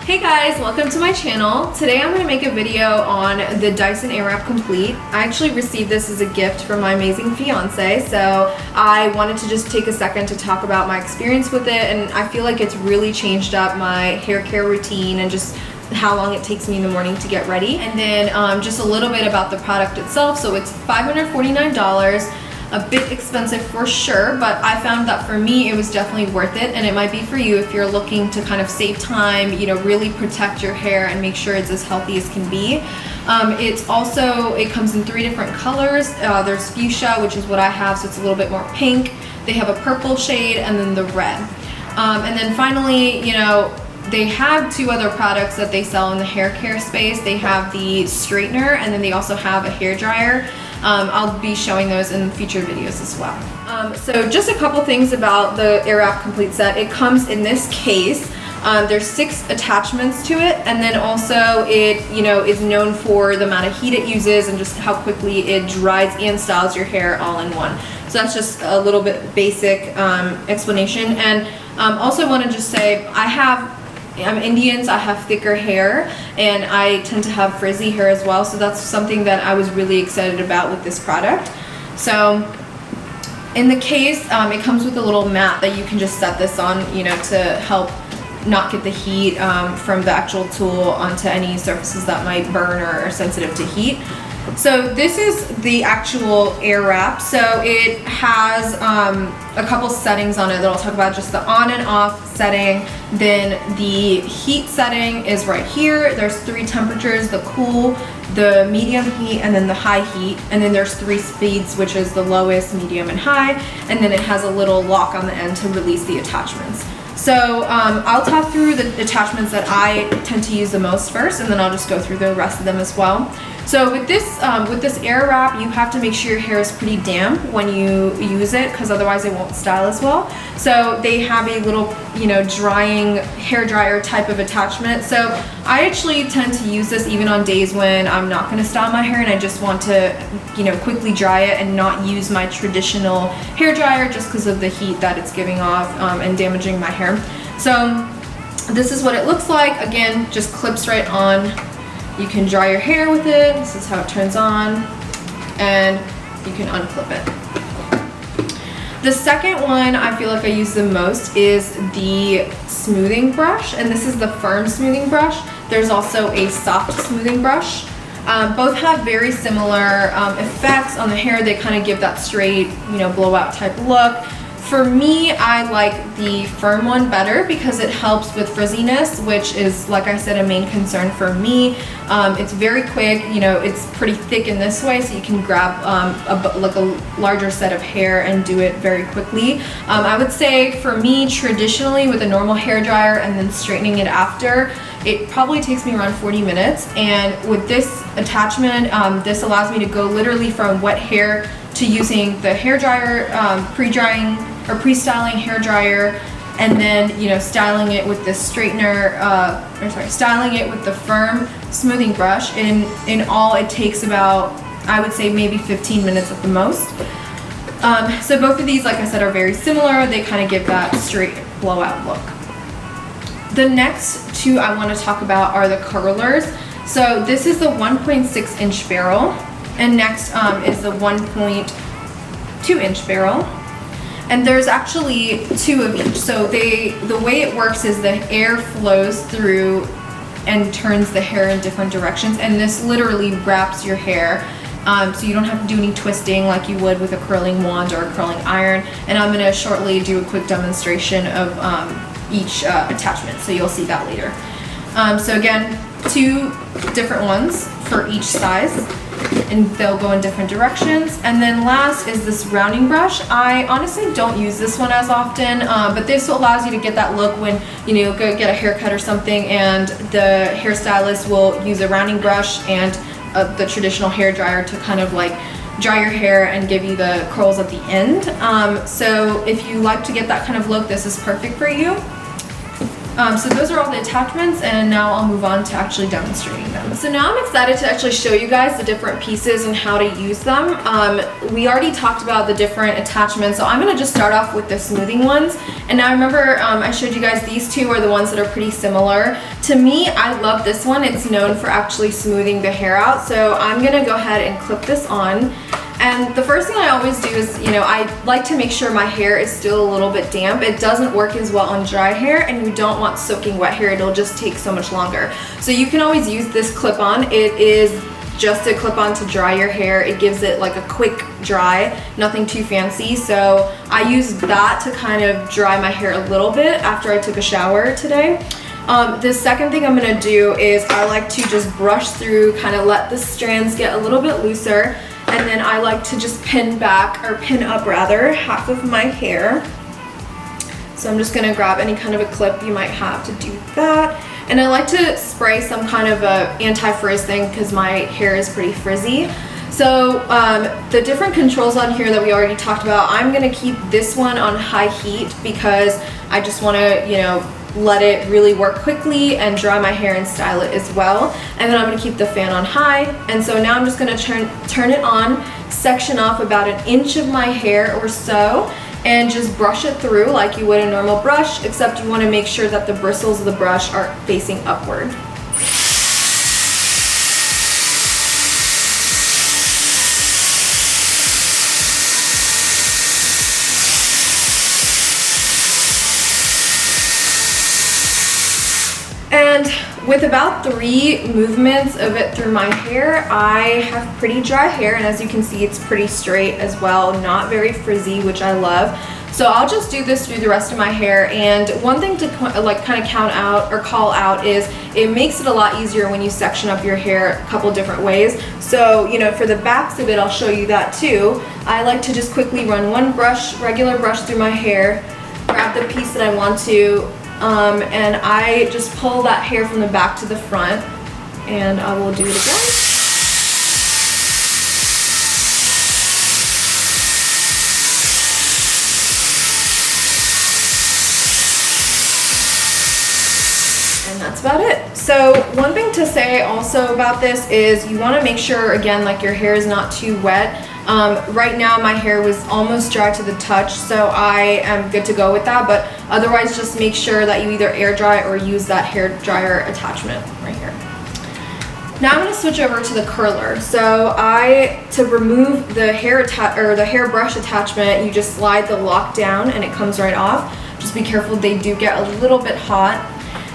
Hey guys, welcome to my channel. Today I'm going to make a video on the Dyson Airwrap Complete. I actually received this as a gift from my amazing fiance, so I wanted to just take a second to talk about my experience with it, and I feel like it's really changed up my hair care routine and just how long it takes me in the morning to get ready. And then just a little bit about the product itself. So it's $549. A bit expensive for sure, but I found that for me it was definitely worth it, and it might be for you if you're looking to kind of save time, you know, really protect your hair and make sure it's as healthy as can be. It comes in 3 different colors. There's fuchsia, which is what I have, so it's a little bit more pink. They have a purple shade and then the red. And then finally, you know, they have 2 other products that they sell in the hair care space. They have the straightener, and then they also have a hair dryer. I'll be showing those in future videos as well. So just a couple things about the Airwrap Complete set. It comes in this case. There's 6 attachments to it, and then also it, you know, is known for the amount of heat it uses and just how quickly it dries and styles your hair all in one. So that's just a little bit basic explanation. And also want to just say I'm Indian, so I have thicker hair, and I tend to have frizzy hair as well, so that's something that I was really excited about with this product. So in the case, it comes with a little mat that you can just set this on, you know, to help not get the heat from the actual tool onto any surfaces that might burn or are sensitive to heat. So this is the actual Airwrap. So it has a couple settings on it that I'll talk about, just the on and off setting. Then the heat setting is right here. There's 3 temperatures: the cool, the medium heat, and then the high heat. And then there's 3 speeds, which is the lowest, medium, and high. And then it has a little lock on the end to release the attachments. So I'll talk through the attachments that I tend to use the most first, and then I'll just go through the rest of them as well. So with this Airwrap, you have to make sure your hair is pretty damp when you use it, because otherwise it won't style as well. So they have a little, you know, drying hair dryer type of attachment. So I actually tend to use this even on days when I'm not going to style my hair and I just want to, you know, quickly dry it and not use my traditional hair dryer just because of the heat that it's giving off and damaging my hair. So this is what it looks like. Again, just clips right on. You can dry your hair with it. This is how it turns on, and you can unclip it. The second one I feel like I use the most is the smoothing brush, and this is the firm smoothing brush. There's also a soft smoothing brush. Both have very similar effects on the hair. They kind of give that straight, you know, blowout type look. For me, I like the firm one better because it helps with frizziness, which is, like I said, a main concern for me. It's very quick, you know, it's pretty thick in this way, so you can grab a larger set of hair and do it very quickly. I would say for me, traditionally with a normal hair dryer and then straightening it after, it probably takes me around 40 minutes. And with this attachment, this allows me to go literally from wet hair to using the hair dryer, pre-drying or pre-styling hair dryer, and then, you know, styling it with the straightener, styling it with the firm smoothing brush. In all, it takes about, I would say, maybe 15 minutes at the most. So both of these, like I said, are very similar. They kind of give that straight blowout look. The next 2 I want to talk about are the curlers. So this is the 1.6 inch barrel, and next is the 1.2 inch barrel. And there's actually 2 of each. So the way it works is the air flows through and turns the hair in different directions, and this literally wraps your hair. So you don't have to do any twisting like you would with a curling wand or a curling iron. And I'm going to shortly do a quick demonstration of each attachment, so you'll see that later. So again, 2 different ones for each size, and they'll go in different directions. And then last is this rounding brush. I honestly don't use this one as often, but this allows you to get that look when, you know, go get a haircut or something, and the hairstylist will use a rounding brush and the traditional hair dryer to kind of like dry your hair and give you the curls at the end. So if you like to get that kind of look, this is perfect for you. So those are all the attachments, and now I'll move on to actually demonstrating them. So now I'm excited to actually show you guys the different pieces and how to use them. We already talked about the different attachments, so I'm gonna just start off with the smoothing ones. And now remember, I showed you guys these two are the ones that are pretty similar. To me, I love this one. It's known for actually smoothing the hair out. So I'm gonna go ahead and clip this on. And the first thing I always do is, I like to make sure my hair is still a little bit damp. It doesn't work as well on dry hair, and you don't want soaking wet hair. It'll just take so much longer. So you can always use this clip-on. It is just a clip-on to dry your hair. It gives it like a quick dry, nothing too fancy. So I use that to kind of dry my hair a little bit after I took a shower today. The second thing I'm gonna do is I like to just brush through, kind of let the strands get a little bit looser. And then I like to just pin up rather, half of my hair. So I'm just gonna grab any kind of a clip you might have to do that. And I like to spray some kind of a anti-frizz thing because my hair is pretty frizzy. So the different controls on here that we already talked about, I'm gonna keep this one on high heat because I just wanna, let it really work quickly and dry my hair and style it as well. And then I'm gonna keep the fan on high. And so now I'm just gonna turn it on, section off about 1 inch of my hair or so, and just brush it through like you would a normal brush, except you wanna make sure that the bristles of the brush are facing upward. And with about 3 movements of it through my hair, I have pretty dry hair, and as you can see, it's pretty straight as well, not very frizzy, which I love. So I'll just do this through the rest of my hair. And one thing to kind of call out is it makes it a lot easier when you section up your hair a couple different ways. So, for the backs of it, I'll show you that too. I like to just quickly run one regular brush through my hair, grab the piece that I want to, and I just pull that hair from the back to the front, and I will do it again. And that's about it. So one thing to say also about this is you want to make sure, again, like your hair is not too wet. Right now my hair was almost dry to the touch, so I am good to go with that, but otherwise just make sure that you either air dry or use that hair dryer attachment right here. Now I'm going to switch over to the curler. So to remove the hair brush attachment, you just slide the lock down and it comes right off. Just be careful, they do get a little bit hot.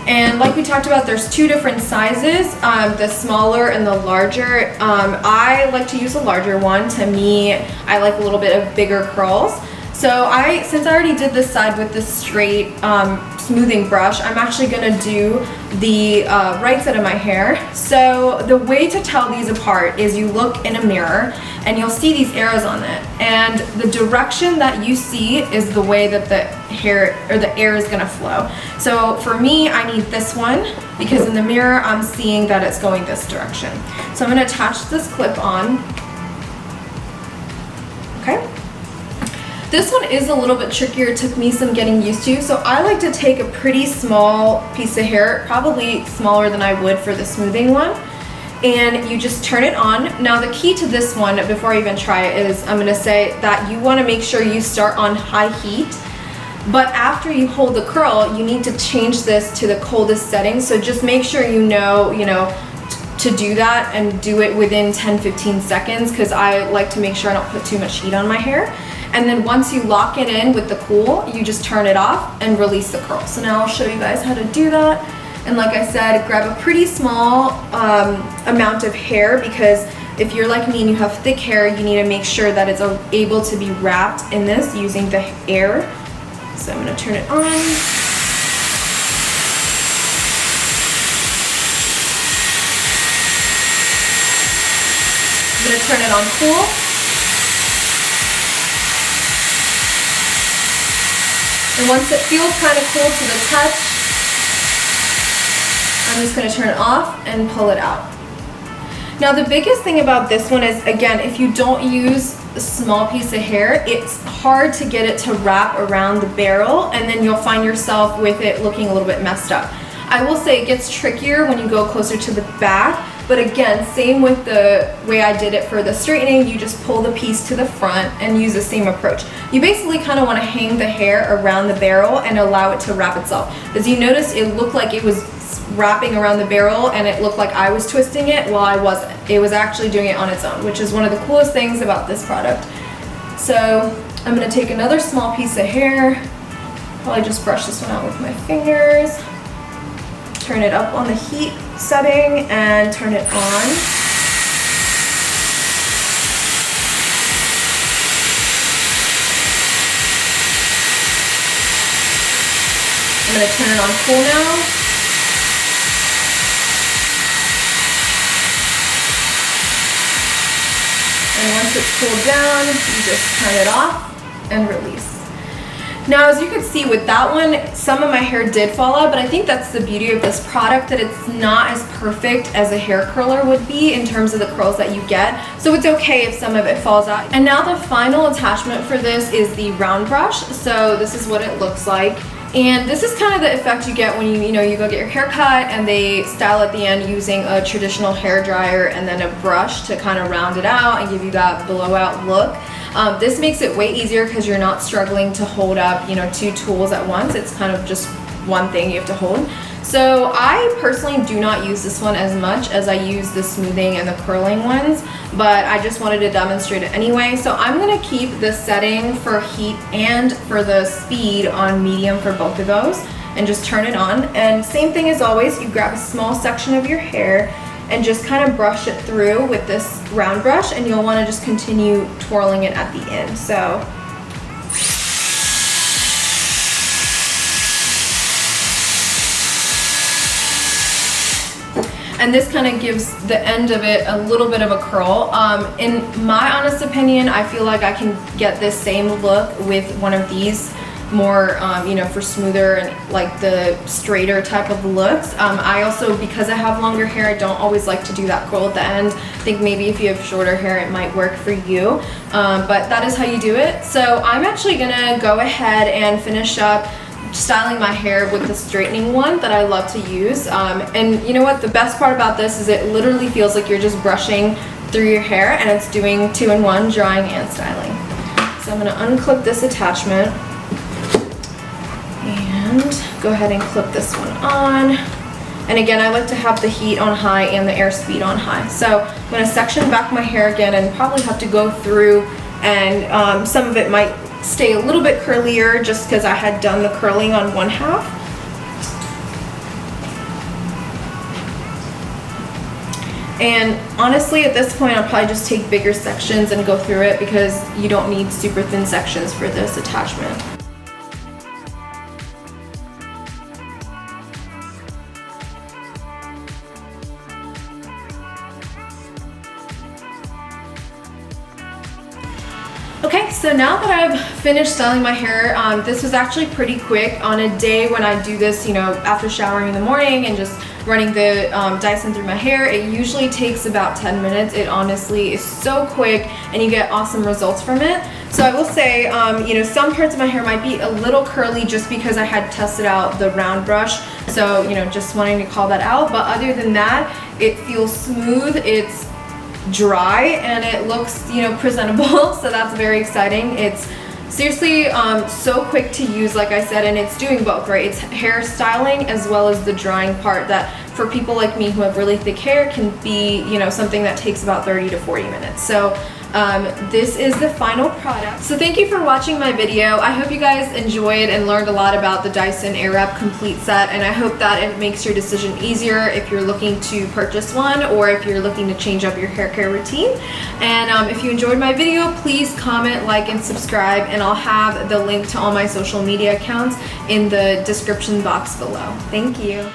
And like we talked about, there's 2 different sizes, the smaller and the larger. I like to use a larger one. To me, I like a little bit of bigger curls. So since I already did this side with the straight smoothing brush, I'm actually gonna do the right side of my hair. So the way to tell these apart is you look in a mirror and you'll see these arrows on it. And the direction that you see is the way that the hair or the air is gonna flow. So for me, I need this one because in the mirror, I'm seeing that it's going this direction. So I'm gonna attach this clip on. Okay. This one is a little bit trickier. It took me some getting used to. So I like to take a pretty small piece of hair, probably smaller than I would for the smoothing one, and you just turn it on. Now the key to this one, before I even try it, is I'm gonna say that you wanna make sure you start on high heat, but after you hold the curl, you need to change this to the coldest setting. So just make sure you know, to do that and do it within 10-15 seconds, because I like to make sure I don't put too much heat on my hair. And then once you lock it in with the cool, you just turn it off and release the curl. So now I'll show you guys how to do that. And like I said, grab a pretty small amount of hair, because if you're like me and you have thick hair, you need to make sure that it's able to be wrapped in this using the air. So I'm gonna turn it on. I'm gonna turn it on cool. And once it feels kind of cool to the touch, I'm just gonna turn it off and pull it out. Now the biggest thing about this one is, again, if you don't use small piece of hair, it's hard to get it to wrap around the barrel, and then you'll find yourself with it looking a little bit messed up. I will say it gets trickier when you go closer to the back, but again, same with the way I did it for the straightening. You just pull the piece to the front and use the same approach. You basically kind of want to hang the hair around the barrel and allow it to wrap itself. As you notice, it looked like it was wrapping around the barrel and it looked like I was twisting it. Well, I wasn't. It was actually doing it on its own, which is one of the coolest things about this product. So I'm going to take another small piece of hair, probably just brush this one out with my fingers, turn it up on the heat setting and turn it on. I'm going to turn it on full now. And once it's cooled down, you just turn it off and release. Now, as you can see with that one, some of my hair did fall out, but I think that's the beauty of this product, that it's not as perfect as a hair curler would be in terms of the curls that you get. So it's okay if some of it falls out. And now the final attachment for this is the round brush. So this is what it looks like. And this is kind of the effect you get when you go get your hair cut and they style at the end using a traditional hair dryer and then a brush to kind of round it out and give you that blowout look. This makes it way easier because you're not struggling to hold up, two tools at once. It's kind of just one thing you have to hold. So I personally do not use this one as much as I use the smoothing and the curling ones, but I just wanted to demonstrate it anyway. So I'm going to keep the setting for heat and for the speed on medium for both of those and just turn it on. And same thing as always, you grab a small section of your hair and just kind of brush it through with this round brush, and you'll want to just continue twirling it at the end. So and this kind of gives the end of it a little bit of a curl. In my honest opinion, I feel like I can get this same look with one of these more, for smoother and like the straighter type of looks. I also, because I have longer hair, I don't always like to do that curl at the end. I think maybe if you have shorter hair, it might work for you, but that is how you do it. So I'm actually gonna go ahead and finish up styling my hair with the straightening one that I love to use. And you know what, the best part about this is it literally feels like you're just brushing through your hair, and it's doing 2-in-1, drying and styling. So I'm gonna unclip this attachment and go ahead and clip this one on. And again, I like to have the heat on high and the airspeed on high. So I'm gonna section back my hair again and probably have to go through, and some of it might stay a little bit curlier just because I had done the curling on one half. And honestly, at this point, I'll probably just take bigger sections and go through it because you don't need super thin sections for this attachment. Okay, so now that I've finished styling my hair, this was actually pretty quick. On a day when I do this, after showering in the morning and just running the Dyson through my hair, it usually takes about 10 minutes. It honestly is so quick and you get awesome results from it. So I will say, some parts of my hair might be a little curly just because I had tested out the round brush. So, just wanting to call that out. But other than that, it feels smooth. It's dry and it looks presentable, so that's very exciting. It's seriously so quick to use, like I said, and it's doing both, right? It's hair styling as well as the drying part that for people like me who have really thick hair can be something that takes about 30 to 40 minutes. So this is the final product. So thank you for watching my video. I hope you guys enjoyed and learned a lot about the Dyson Airwrap complete set, and I hope that it makes your decision easier if you're looking to purchase one or if you're looking to change up your hair care routine. And if you enjoyed my video, please comment, like, and subscribe, and I'll have the link to all my social media accounts in the description box below. Thank you.